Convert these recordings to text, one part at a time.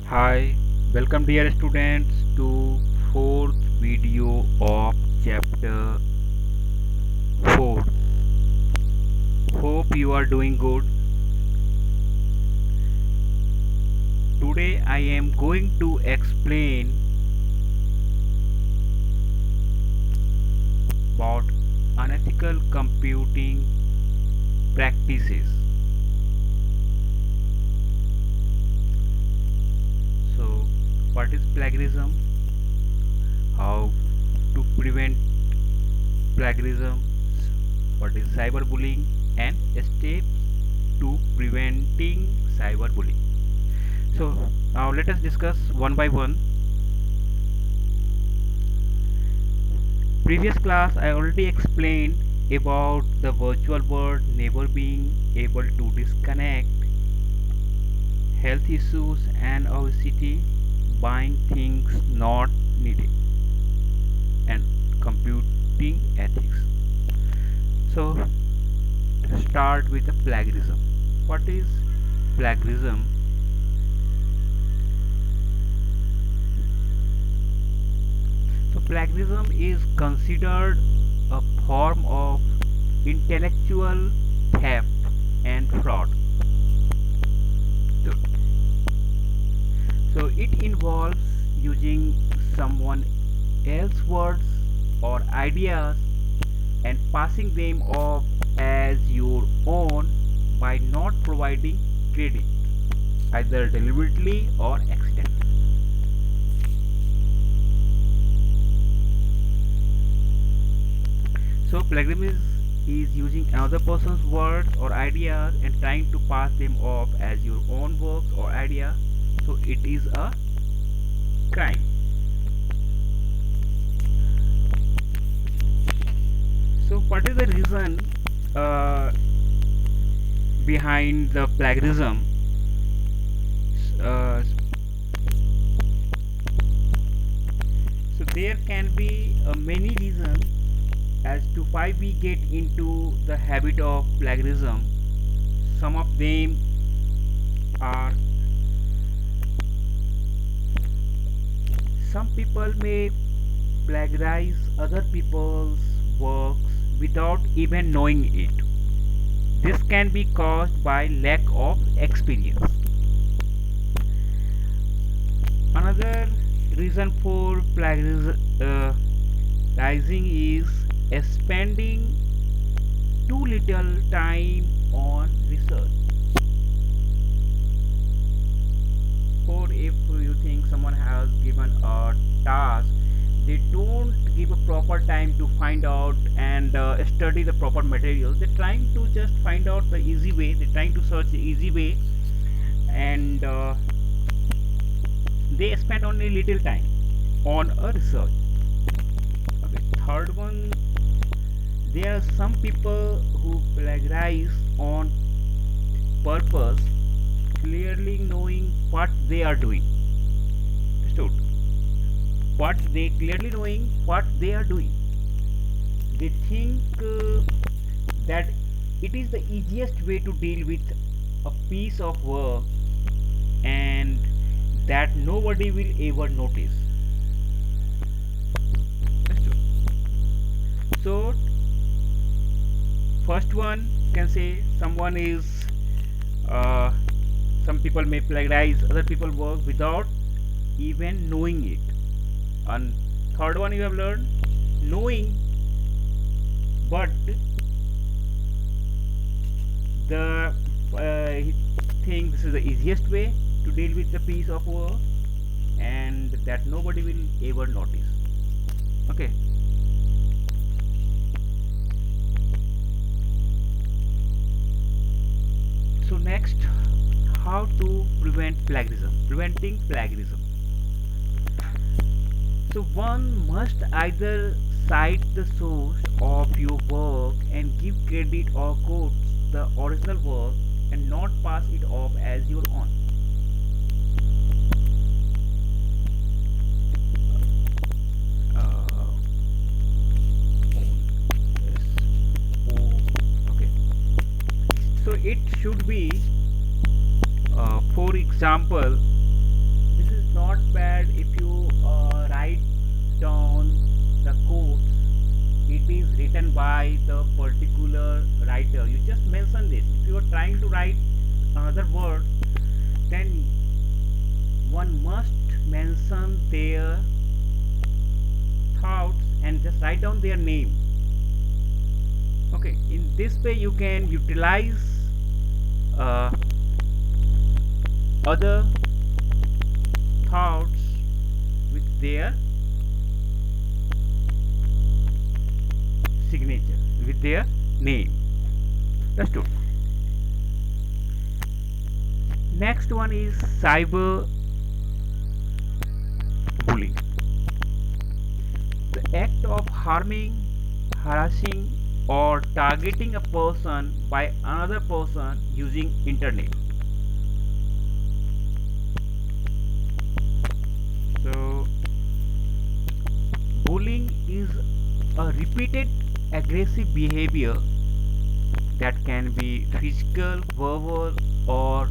Hi, welcome dear students to fourth video of chapter 4. Hope you are doing good. Today I am going to explain about unethical computing practices. So, what is plagiarism? How to prevent plagiarism? What is cyberbullying and steps to preventing cyberbullying? So now let us discuss one by one. Previous class I already explained about the virtual world never being able to disconnect, health issues and obesity, buying things not needed, and computing ethics. So start with the plagiarism. What is plagiarism? So plagiarism is considered a form of intellectual theft and fraud. So, so it involves using someone else's words or ideas and passing them off as your own by not providing credit, either deliberately or accidentally. So plagiarism is using another person's words or ideas and trying to pass them off as your own works or idea. So it is a crime. So what is the reason uh, behind the plagiarism? Uh, so there can be many reasons as to why we get into the habit of plagiarism. Some of them are, some people may plagiarize other people's works without even knowing it. This can be caused by lack of experience. Another reason for plagiarizing is spending too little time on research. Or if you think someone has given a task, they don't give a proper time to find out and study the proper materials. They're trying to just find out the easy way, they're trying to search the easy way, and they spend only little time on a research. Okay, third one, there are some people who plagiarize on purpose, clearly knowing what they are doing. Understood? What they clearly knowing what they are doing. They think that it is the easiest way to deal with a piece of work and that nobody will ever notice. Understood? So first one can say someone is uh, some people may plagiarize other people's work without even knowing it. And third one you have learned knowing, but the he think this is the easiest way to deal with the piece of work and that nobody will ever notice. Okay. So next, how to prevent plagiarism? Preventing plagiarism. So one must either cite the source of your work and give credit or quote the original work and not pass it off as your own. Uh, okay. So it should be, for example, written by the particular writer. You just mention this. If you are trying to write another word, then one must mention their thoughts and just write down their name. Okay, in this way you can utilize uh, other thoughts with their signature, with their name. That's true. Next one is cyber bullying. The act of harming, harassing, or targeting a person by another person using internet. So bullying is a repeated aggressive behavior that can be physical, verbal, or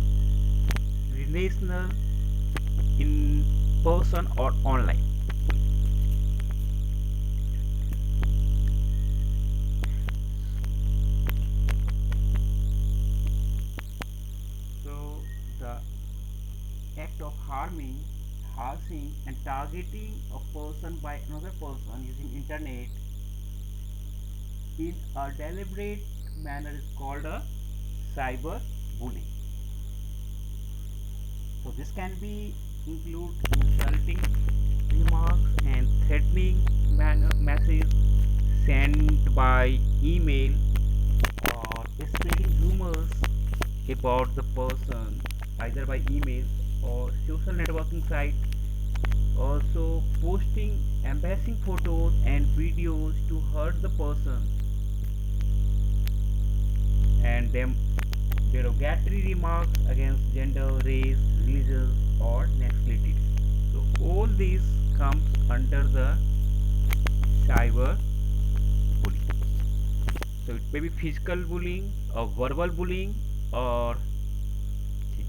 relational, in person or online. So the act of harming, harassing, and targeting a person by another person using internet in a deliberate manner is called a cyber bullying. So this can be include insulting remarks and threatening messages sent by email, or spreading rumors about the person either by email or social networking site. Also posting embarrassing photos and videos to hurt the person, and them derogatory remarks against gender, race, religion, or nationality. So all these comes under the cyber bullying. So it may be physical bullying or verbal bullying or thing.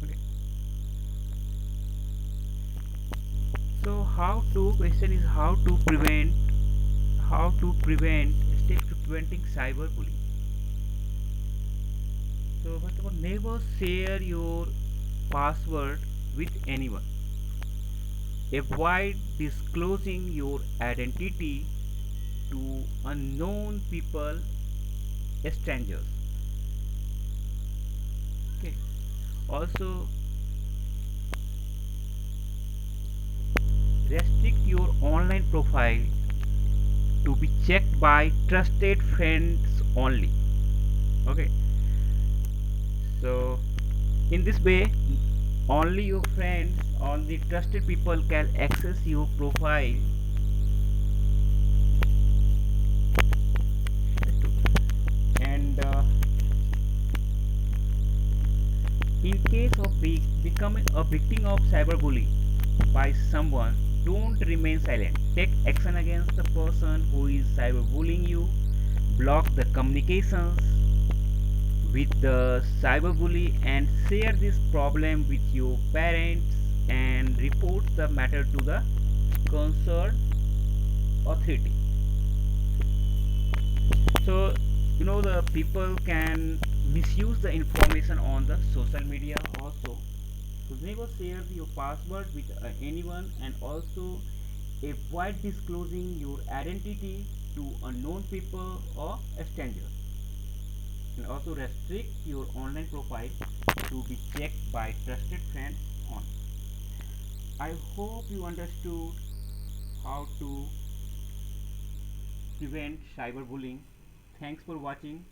Okay. So question is how to prevent steps to preventing cyberbullying. So first of all, never share your password with anyone. Avoid disclosing your identity to unknown people, strangers. Okay. Also, restrict your online profile to be checked by trusted friends only. Okay. So in this way, only your friends, only trusted people can access your profile. And in case of becoming a victim of cyberbullying by someone, don't remain silent. Take action against the person who is cyberbullying you. Block the communications with the cyberbully and share this problem with your parents and report the matter to the concerned authority. So the people can misuse the information on the social media also. So never share your password with anyone, and also avoid disclosing your identity to unknown people or strangers, and also restrict your online profile to be checked by trusted friends only. I hope you understood how to prevent cyberbullying. Thanks for watching.